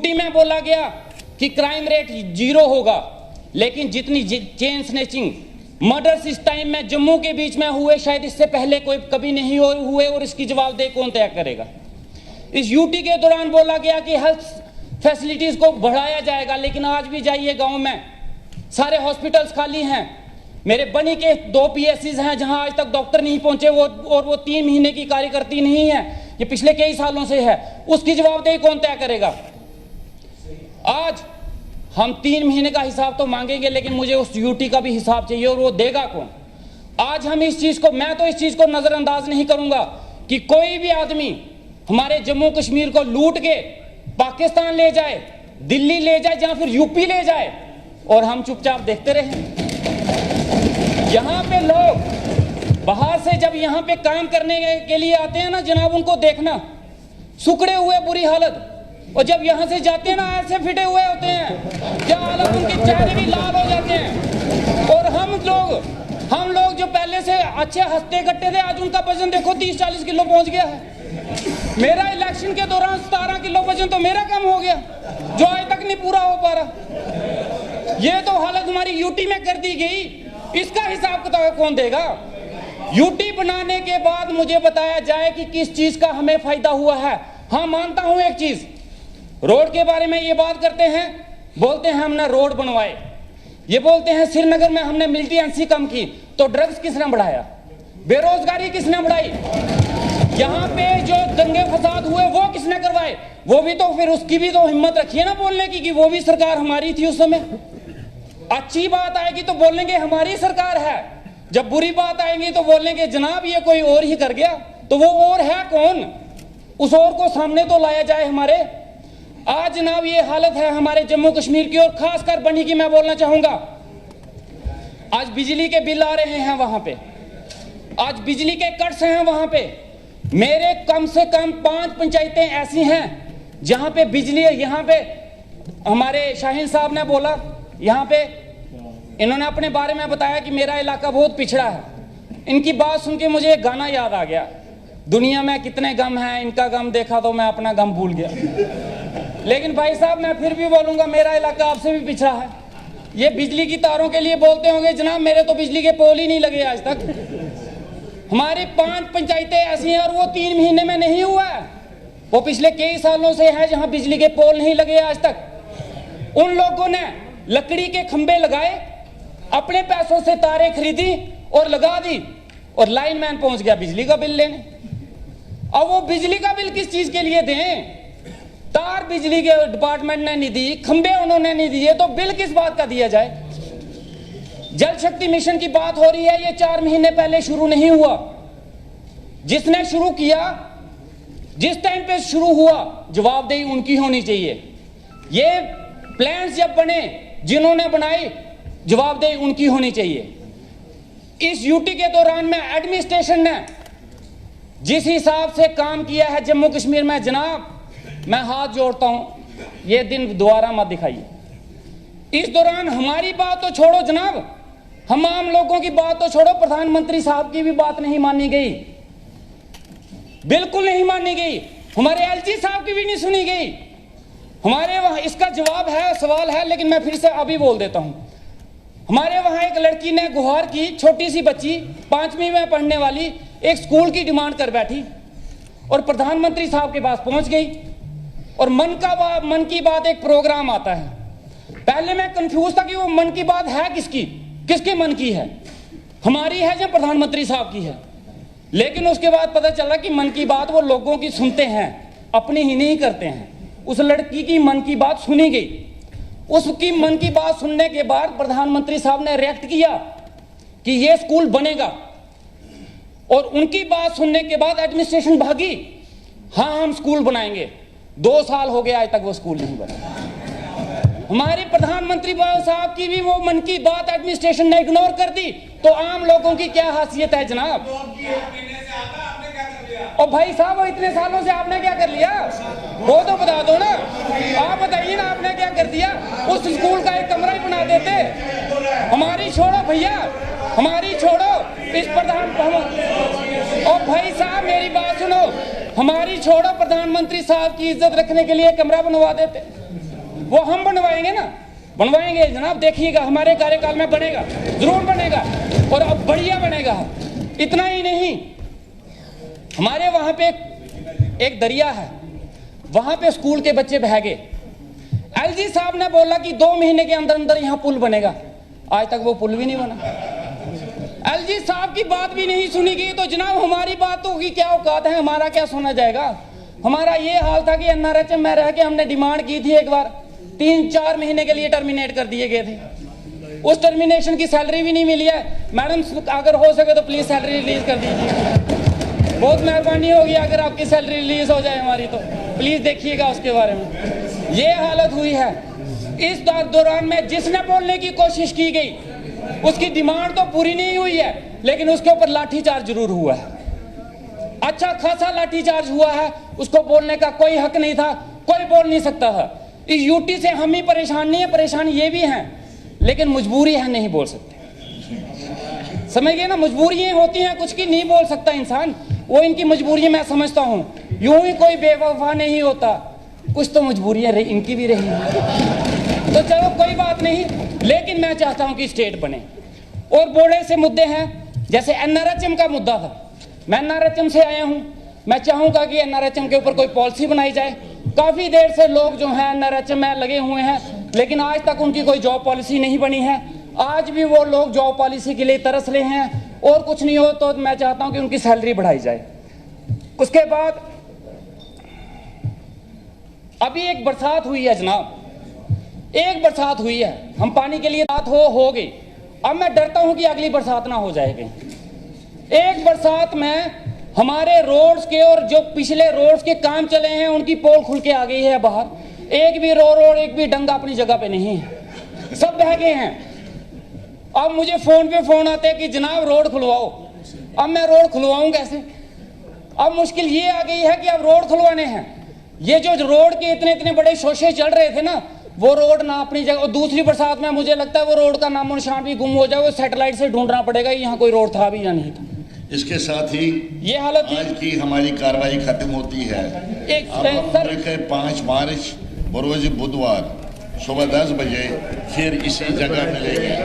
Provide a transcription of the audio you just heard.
UT में बोला गया कि क्राइम रेट 0 होगा, लेकिन जितनी चेन स्नैचिंग मर्डर्स इस टाइम में जम्मू के बीच में हुए शायद इससे पहले कोई कभी नहीं हुए, और इसकी जवाबदेही कौन तय करेगा। इस यूटी के दौरान बोला गया कि हेल्थ फैसिलिटीज को बढ़ाया जाएगा, लेकिन आज भी जाइए गांव में सारे हॉस्पिटल्स खाली हैं। मेरे बनी के 2 पीएससीज हैं जहां आज तक डॉक्टर नहीं पहुंचे, और वो 3 महीने की कार्यकर्ती नहीं है, ये पिछले कई सालों से है। उसकी जवाबदेही कौन तय करेगा। आज हम 3 महीने का हिसाब तो मांगेंगे, लेकिन मुझे उस यूटी का भी हिसाब चाहिए, और वो देगा कौन। आज हम इस चीज को, मैं तो इस चीज को नजरअंदाज नहीं करूंगा कि कोई भी आदमी हमारे जम्मू कश्मीर को लूट के पाकिस्तान ले जाए, दिल्ली ले जाए, या फिर यूपी ले जाए, और हम चुपचाप देखते रहे। यहां पे लोग बाहर से जब यहां पे काम करने के लिए आते हैं ना जनाब, उनको देखना सुकड़े हुए बुरी हालत, और जब यहां से जाते हैं ना ऐसे फिटे हुए होते हैं, क्या हालत, उनके चेहरे भी लाल हो जाते हैं। और हम लोग जो पहले से अच्छे हंसते कट्टे थे, आज उनका वजन देखो 30-40 किलो पहुंच गया है। मेरा इलेक्शन के दौरान 17 किलो वजन तो मेरा कम हो गया, जो आज तक नहीं पूरा हो पा रहा। ये तो हालत हमारी यूटी में कर दी गई, इसका हिसाब किताब कौन देगा। यूटी बनाने के बाद मुझे बताया जाए कि किस चीज का हमें फायदा हुआ है। हाँ, मानता हूं एक चीज, रोड के बारे में ये बात करते हैं, बोलते हैं हमने रोड बनवाए, ये बोलते हैं श्रीनगर में हमने मिलिटेंसी कम की, तो ड्रग्स किसने बढ़ाया, बेरोजगारी किसने बढ़ाई, यहाँ पे जो दंगे फसाद हुए वो किसने करवाए। वो भी तो फिर उसकी भी तो हिम्मत रखिए ना बोलने की कि वो भी सरकार हमारी थी उस समय। अच्छी बात आएगी तो बोलेंगे हमारी सरकार है, जब बुरी बात आएगी तो बोलेंगे जनाब ये कोई और ही कर गया। तो वो और है कौन, उस और को सामने तो लाया जाए हमारे। आज जनाब ये हालत है हमारे जम्मू कश्मीर की, और खासकर बनी की मैं बोलना चाहूंगा। आज बिजली के बिल आ रहे हैं वहां पे, आज बिजली के कट्स हैं वहां पे। मेरे कम से कम 5 पंचायतें ऐसी हैं जहां पे बिजली, यहाँ पे हमारे शाहीन साहब ने बोला, यहाँ पे इन्होंने अपने बारे में बताया कि मेरा इलाका बहुत पिछड़ा है। इनकी बात सुन के मुझे एक गाना याद आ गया, दुनिया में कितने गम हैं, इनका गम देखा तो मैं अपना गम भूल गया। लेकिन भाई साहब मैं फिर भी बोलूंगा, मेरा इलाका आपसे भी पिछड़ा है। ये बिजली की तारों के लिए बोलते होंगे जनाब, मेरे तो बिजली के पोल ही नहीं लगे आज तक। हमारी 5 पंचायतें ऐसी हैं और वो 3 महीने में नहीं हुआ है, वो पिछले कई सालों से है जहां बिजली के पोल नहीं लगे आज तक। उन लोगों ने लकड़ी के खंबे लगाए, अपने पैसों से तारें खरीदी और लगा दी, और लाइनमैन पहुंच गया बिजली का बिल लेने। अब वो बिजली का बिल किस चीज के लिए दें, तार बिजली के डिपार्टमेंट ने नहीं दी, खंबे उन्होंने नहीं दिए, तो बिल किस बात का दिया जाए। जल शक्ति मिशन की बात हो रही है, ये 4 महीने पहले शुरू नहीं हुआ। जिसने शुरू किया, जिस टाइम पे शुरू हुआ, जवाबदेही उनकी होनी चाहिए। ये प्लान्स जब बने, जिन्होंने बनाए, जवाबदेही उनकी होनी चाहिए। इस यूटी के दौरान में एडमिनिस्ट्रेशन ने जिस हिसाब से काम किया है जम्मू कश्मीर में, जनाब मैं हाथ जोड़ता हूं, ये दिन दोबारा मत दिखाइए। इस दौरान हमारी बात तो छोड़ो जनाब, हम आम लोगों की बात तो छोड़ो, प्रधानमंत्री साहब की भी बात नहीं मानी गई, बिल्कुल नहीं मानी गई। हमारे एलजी साहब की भी नहीं सुनी गई। हमारे वहां इसका जवाब है, सवाल है, लेकिन मैं फिर से अभी बोल देता हूं। हमारे वहां एक लड़की ने गुहार की, छोटी सी बच्ची 5वीं में पढ़ने वाली, एक स्कूल की डिमांड कर बैठी और प्रधानमंत्री साहब के पास पहुंच गई। और मन की बात एक प्रोग्राम आता है। पहले मैं कंफ्यूज था कि वो मन की बात है किसकी, किसके मन की है, हमारी है या प्रधानमंत्री साहब की है। लेकिन उसके बाद पता चला कि मन की बात वो लोगों की सुनते हैं, अपनी ही नहीं करते हैं। उस लड़की की मन की बात सुनी गई। उसकी मन की बात सुनने के बाद प्रधानमंत्री साहब ने रिएक्ट किया कि ये स्कूल बनेगा, और उनकी बात सुनने के बाद एडमिनिस्ट्रेशन भागी, हाँ हम स्कूल बनाएंगे। 2 साल हो गए आज तक वो स्कूल नहीं बना। हमारे प्रधानमंत्री साहब की भी वो मन की बात एडमिनिस्ट्रेशन ने इग्नोर कर दी, तो आम लोगों की क्या हैसियत है जनाब। और भाई साहब वो इतने सालों से आपने क्या कर लिया, वो तो बता दो ना, आप बताइए ना आपने क्या कर दिया। उस स्कूल का एक कमरा ही बना देते। हमारी छोड़ो भैया, हमारी छोड़ो, इस प्रधान, और भाई साहब मेरी बात सुनो, हमारी छोड़ो, प्रधानमंत्री साहब की इज्जत रखने के लिए कमरा बनवा देते। वो हम बनवाएंगे ना, बनवाएंगे जनाब, देखिएगा हमारे कार्यकाल में बनेगा, जरूर बनेगा और अब बढ़िया बनेगा। इतना ही नहीं, हमारे वहां पे एक दरिया है, वहां पे स्कूल के बच्चे बह गए। एलजी साहब ने बोला कि 2 महीने के अंदर अंदर यहां पुल बनेगा, आज तक वो पुल भी नहीं बना। एलजी साहब की बात भी नहीं सुनी गई, तो जनाब हमारी बातों की क्या औकात है, हमारा क्या सुना जाएगा। हमारा ये हाल था कि एनआरएचएम में रह के हमने डिमांड की थी, एक बार 3-4 महीने के लिए टर्मिनेट कर दिए गए थे, उस टर्मिनेशन की सैलरी भी नहीं मिली है। मैडम अगर हो सके तो प्लीज सैलरी रिलीज कर दीजिए, बहुत मेहरबानी होगी अगर आपकी सैलरी रिलीज हो जाए हमारी, तो प्लीज देखिएगा उसके बारे में। ये हालत हुई है। इस दौरान में जिसने बोलने की कोशिश की गई उसकी डिमांड तो पूरी नहीं हुई है, लेकिन उसके ऊपर लाठीचार्ज जरूर हुआ है, अच्छा खासा लाठीचार्ज हुआ है। उसको बोलने का कोई हक नहीं था, कोई बोल नहीं सकता था। इस यूटी से हम ही परेशान नहीं है, परेशान ये भी हैं, लेकिन मजबूरी है, नहीं बोल सकते। समझ गए ना, मजबूरियां होती हैं कुछ की, नहीं बोल सकता इंसान, वो इनकी मजबूरियां मैं समझता हूं। यूं ही कोई बेवफा नहीं होता, कुछ तो मजबूरियां इनकी भी रही, तो चलो कोई बात नहीं। लेकिन मैं चाहता हूं कि स्टेट बने, और बड़े से मुद्दे हैं, जैसे एनआरएचएम का मुद्दा था। मैं एनआरएचएम से आया हूं, मैं चाहूंगा कि एनआरएचएम के ऊपर कोई पॉलिसी बनाई जाए। काफी देर से लोग जो हैं एनआरएचएम में लगे हुए हैं, लेकिन आज तक उनकी कोई जॉब पॉलिसी नहीं बनी है। आज भी वो लोग जॉब पॉलिसी के लिए तरस रहे हैं, और कुछ नहीं हो तो मैं चाहता हूं कि उनकी सैलरी बढ़ाई जाए। उसके बाद अभी एक बरसात हुई है जनाब, एक बरसात हुई है, हम पानी के लिए बात हो गई। अब मैं डरता हूं कि अगली बरसात ना हो जाएगी। एक बरसात में हमारे रोड्स के और जो पिछले रोड्स के काम चले हैं उनकी पोल खुल के आ गई है बाहर। एक भी रोड एक भी डंगा अपनी जगह पे नहीं है, सब बह गए हैं। अब मुझे फोन पे फोन आते हैं कि जनाब रोड खुलवाओ। अब मैं रोड खुलवाऊं कैसे? अब मुश्किल ये आ गई है कि अब रोड खुलवाने हैं। ये जो रोड के इतने इतने बड़े शोशे चल रहे थे ना, वो रोड ना अपनी जगह, और दूसरी बरसात में मुझे लगता है वो रोड का नामो निशान भी गुम हो जाए, वो सैटेलाइट से ढूंढना पड़ेगा यहाँ कोई रोड था भी या नहीं था। इसके साथ ही ये हालत आज की हमारी कार्रवाई खत्म होती है। अब 5 मार्च बरोज बुधवार सुबह 10 बजे फिर इसी जगह मिलेंगे।